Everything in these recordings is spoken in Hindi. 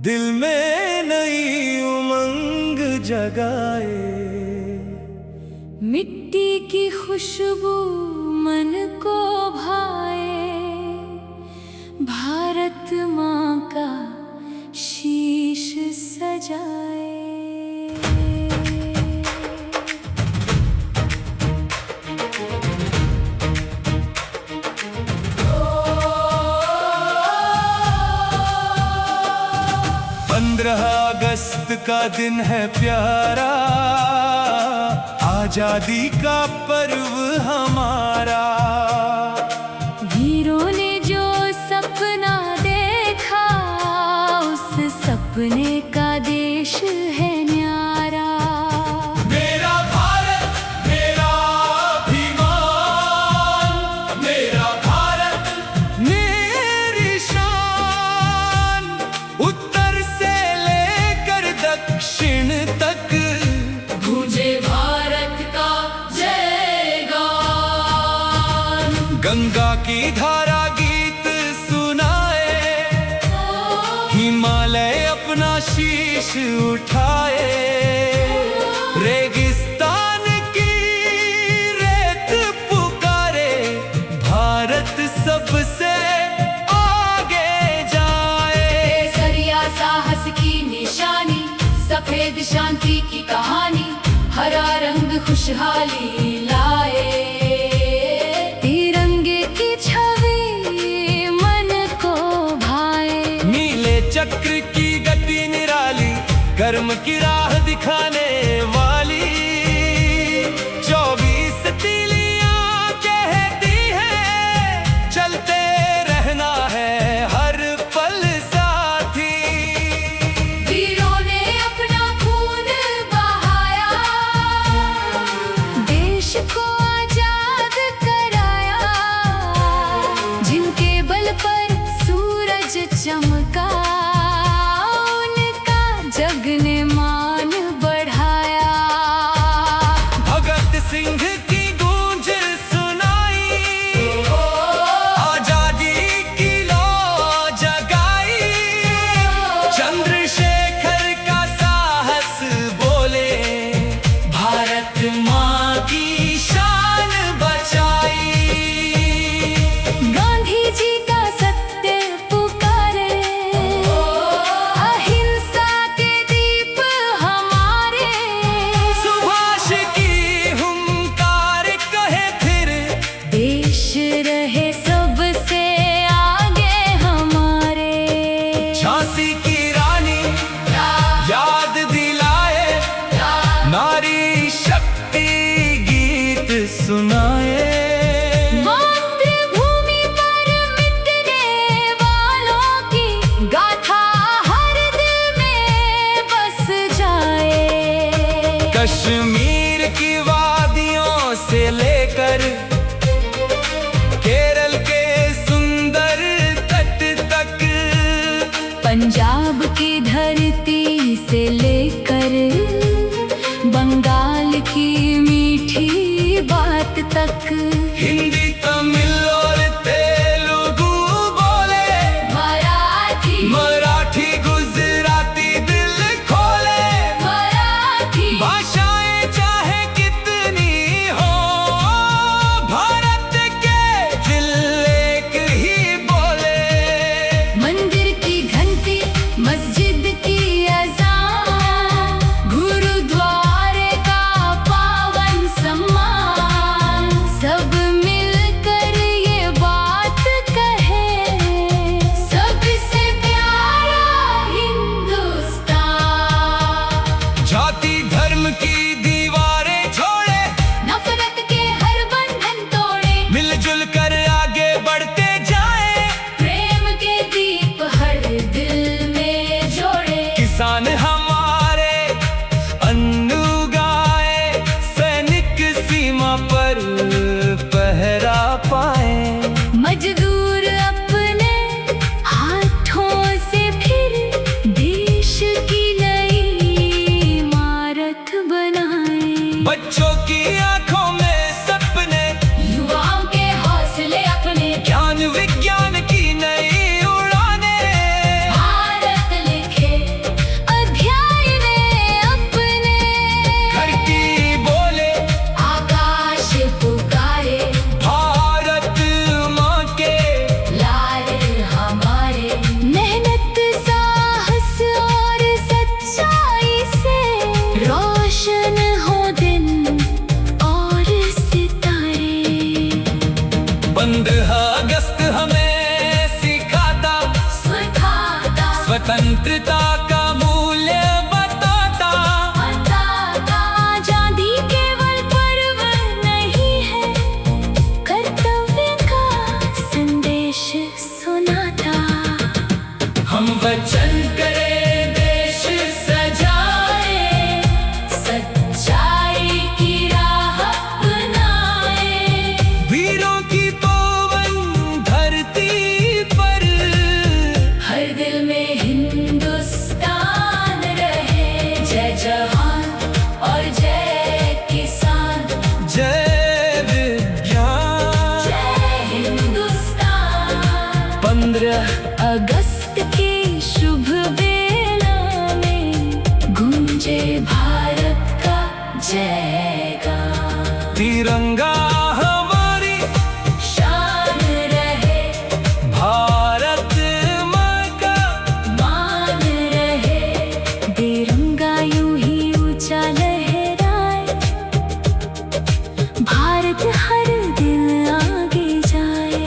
दिल में नई उमंग जगाए। मिट्टी की खुशबू मन को भाए, भारत माँ का शीश सजाए। अगस्त का दिन है प्यारा, आजादी का पर्व हमारा। वीरों ने जो सपना देखा, उस सपने का देश है न्यारा। मेरा भारत मेरा अभिमान, मेरा भारत मेरी शान। उत्तर से लेकर दक्षिण तक गूंजे भारत का जय गान। गंगा की धारा गीत सुनाए, हिमालय अपना शीश उठाए। रेगिस्तान की रेत पुकारे, भारत सबसे आगे जाए। केसरिया साहस की निशानी, सफेद शांति की कहानी, हरा रंग खुशहाली लाए। तिरंगे की छवि मन को भाए। नीले चक्र की गति निराली, कर्म की राह दिखाने वाली। 24 तीलियां कहती हैं, चलते रहना है हर पल साथी। वीरों ने अपना खून बहाया, देश को आजाद कराया। जिनके बल पर सूरज चमका, उनका जग ने मान बढ़ाया। भगत सिंह की गूंज सुनाई, आजादी की लौ जगाई। चंद्रशेखर का साहस बोले, भारत माँ की शान बचाई। गांधी जी का सत्य पुकारे, अहिंसा के दीप हमारे। सुभाष की हुंकार कहे फिर, देश रहे सबसे आगे हमारे। झांसी की रानी याद दिलाए, नारी शक्ति गीत सुनाए। मातृभूमि पर मिटने वालों की गाथा हर दिल में बस जाए। कश्मीर की वादियों से लेकर केरल के सुंदर तट तक, पंजाब की धरती से लेकर बंगाल की मीठी बात तक। हिंदी तमिल और तेलुगु बोले, मराठी गुजराती दिल खोले। भाषाएं चाहे कितनी हो, भारत के दिल एक ही बोले। मंदिर की घंटी, मस्जिद की अज़ान, स्वतंत्रता का मूल्य बताता। आजादी केवल पर्व नहीं है, कर्तव्य का संदेश सुनाता। हम वचन करें देश सजाए, सच्चाई की राह अपनाए, वीरों की पावन धरती पर हर दिल में हिंदुस्तान रहे। जय जवान और जय किसान, जय विज्ञान, जय हिंदुस्तान। 15 अगस्त की शुभ बेला में गूंजे भारत का जयगान। तिरंगा हमारी शान रहे, भारत माँ का मान रहे। तिरंगा यूं ही ऊंचा लहराए, भारत हर दिन आगे जाए।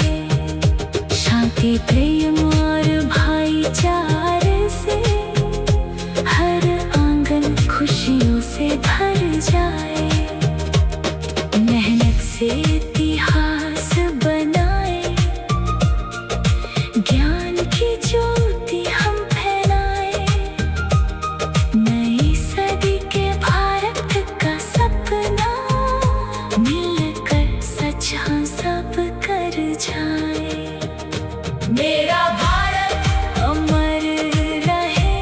शांति प्रेम और भाईचारे से हर आंगन खुशियों से भर जाए। मेहनत से इतिहास बनाए, ज्ञान की ज्योति हम फैलाए। नई सदी के भारत का सपना मिलकर सच हम सब कर जाए। मेरा भारत अमर रहे,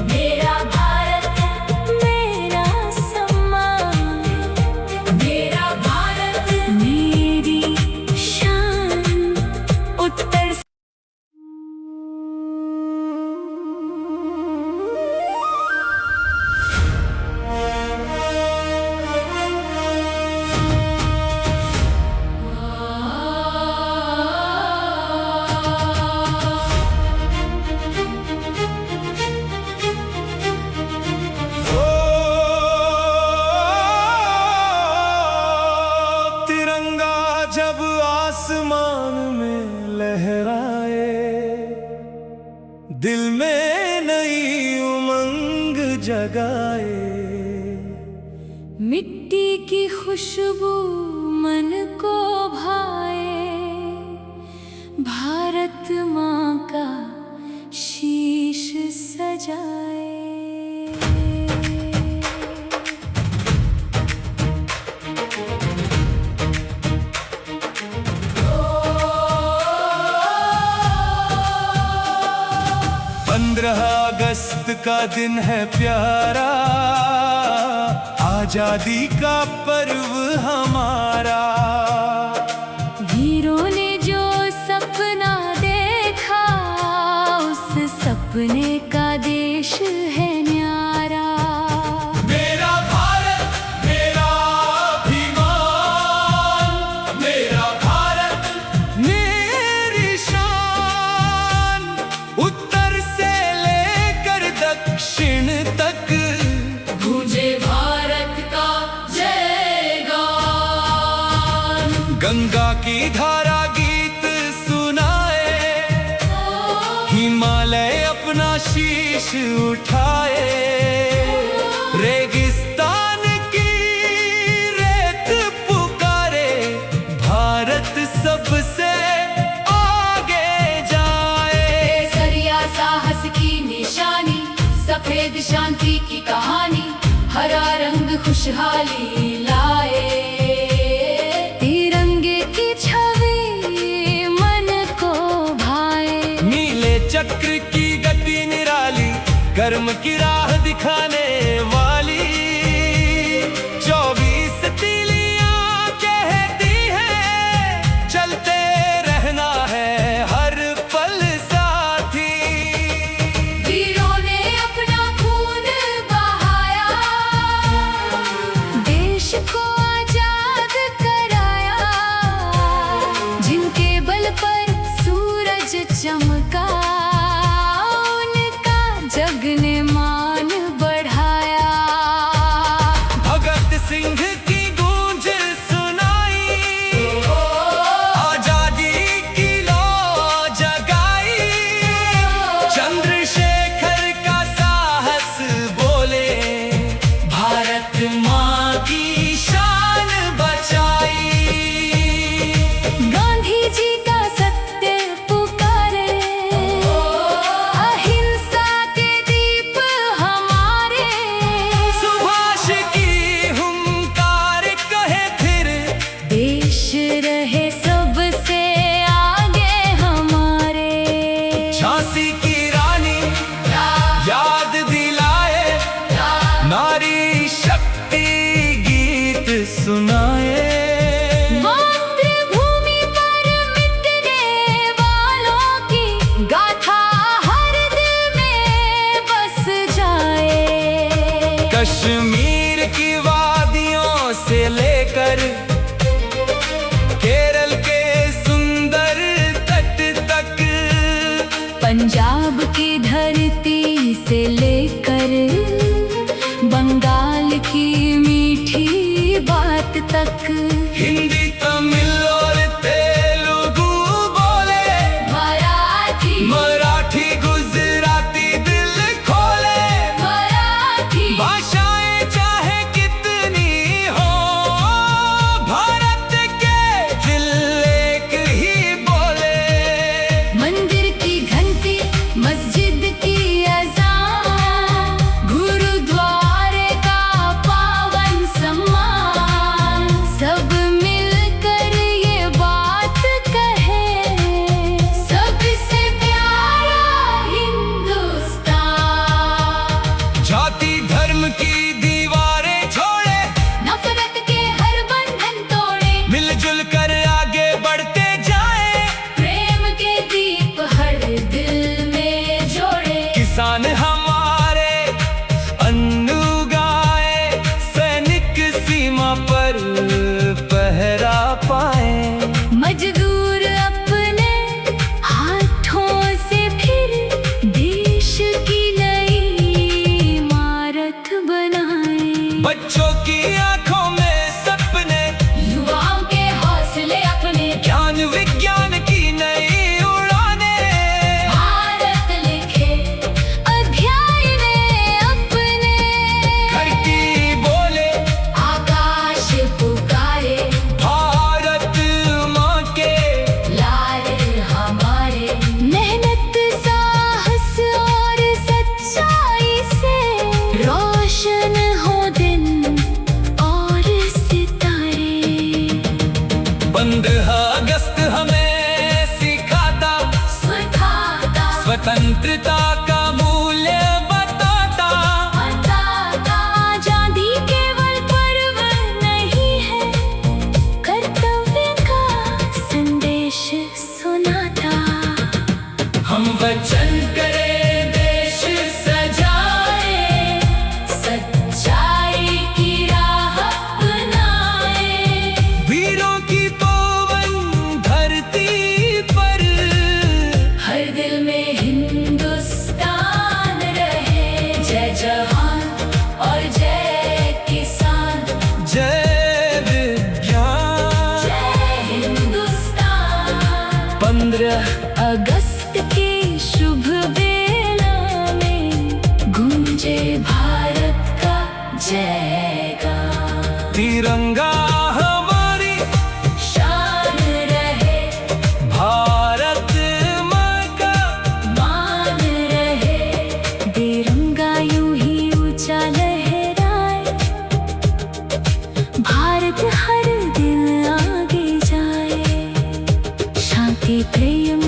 मेरा भारत मेरा सम्मान, मेरा भारत मेरी शान। उत्तर ओ, तिरंगा जब आसमान में लहराए, दिल में नई उमंग जगाए। मिट्टी की खुशबू मन को भाए, भारत माँ का शीश सजाए। अगस्त का दिन है प्यारा, आजादी का पर्व हमारा। वीरों ने जो सपना देखा, उस सपने का देश है न्यारा। मेरा भारत मेरा अभिमान, मेरा भारत मेरी शान। उत्तर से लेकर दक्षिण तक गूंजे भारत का जयगान। गंगा की धारा गीत सुनाए, हिमालय अपना शीश उठाए। रेगिस्तान की रेत पुकारे, भारत सबसे आगे जाए। केसरिया साहस की निशानी, सफेद शांति की कहानी, हरा रंग खुशहाली लाए। तिरंगे की छवि मन को भाए, नीले चक्र की गति निराली, कर्म की राह दिखाने वाली। 24 तीलियां कहती हैं, चलते रहना है हर पल साथी। वीरों ने अपना खून बहाया, देश को आजाद कराया। जिनके बल पर सूरज चमका, उनका जग ने मान बढ़ाया। भगत सिंह की गूंज सुनाई, आजादी की लौ जगाई। झांसी की रानी याद दिलाए, नारी शक्ति गीत सुनाए। मातृभूमि पर मिटने वालों की गाथा हर दिल में बस जाए। कश्मीर की वादियों से लेकर केरल के सुंदर तट तक, पंजाब की धरती से लेकर बंगाल की मीठी बात तक, हिंदी तमिल और तेलुगु बोले, मराठी गुजराती दिल खोले। भाषाएं चाहे कितनी हो, भारत के दिल एक ही बोले। मंदिर की घंटी, मस्जिद की अज़ान, गुरुद्वारे का पावन सम्मान, सब मिलकर ये बात कहे, सबसे प्यारा हिंदुस्तान। जाति धर्म की दीवारें छोड़े, नफरत के हर बंधन तोड़े, मिलजुल कर आगे बढ़ते जाए। प्रेम के दीप हर दिल में जोड़े। किसान हमारे अन्न उगाए, सैनिक सीमा पर पहरा पाए। मजदूर अपने हाथों से फिर देश की नई इमारत बनाए। बच्चों की आंखों में सपने, युवाओं के हौसले अपने, ज्ञान विज्ञान की नई उड़ाने। भारत लिखे अध्याय ने अपने, धरती बोले, आकाश पुकारे, भारत माँ के लाल हमारे। मेहनत साहस और सच्चाई से रोशन हो दिन और सितारे। 15 अगस्त हमें सिखाता, स्वतंत्रता का मूल्य बताता। आजादी केवल पर्व नहीं है, कर्तव्य का संदेश सुनाता। हम वचन करें देश सजाए, सच्चाई की राह अपनाए। वीरों की पावन धरती पर हर दिल में हिंदुस्तान रहे। जय जवान और जय किसान, जय विज्ञान। जय हिंदुस्तान। 15 अगस्त की शुभ वेला में गूंजे भारत का जयगान। तिरंगा हमारी शान रहे, भारत माँ का मान रहे। तिरंगा यूं ही ऊंचा लहराए, भारत हर दिन आगे जाए। शांति प्रेम